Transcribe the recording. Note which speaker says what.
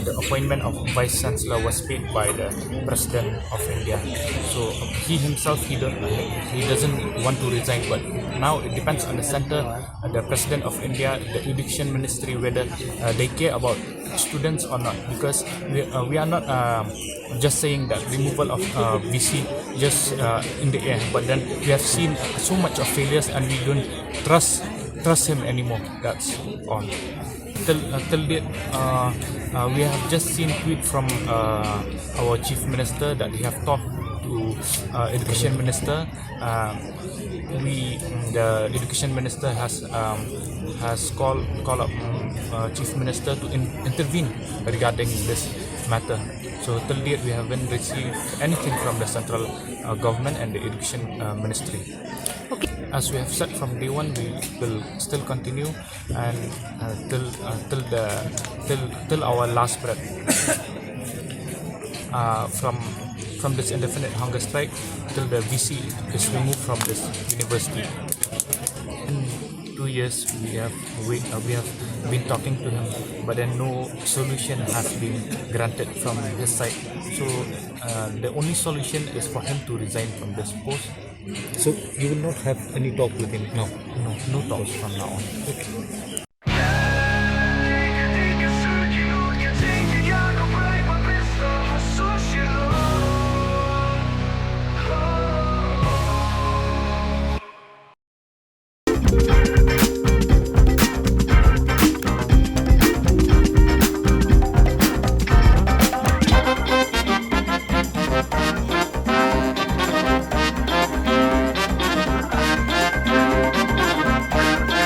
Speaker 1: the appointment of Vice Chancellor was paid by the President of India. So he himself, he doesn't want to resign, but now it depends on the center, the President of India, the Education Ministry, whether they care about students or not, because we are not just saying that removal of VC just in the air, but then we have seen so much of failures and we don't trust him anymore. That's all. Till date, we have just seen tweet from our Chief Minister that he have talked to Education Minister. The Education Minister has called up Chief Minister to intervene regarding this matter. So till date, we haven't received anything from the central government and the Education Ministry.
Speaker 2: Okay.
Speaker 1: As we have said from day one, we will still continue and till our last breath. From this indefinite hunger strike till the VC is removed from this university. In 2 years, we have been talking to him, but then no solution has been granted from his side. So the only solution is for him to resign from this post.
Speaker 3: So you will not have any talk with him now?
Speaker 1: No talks from now on.
Speaker 3: Okay.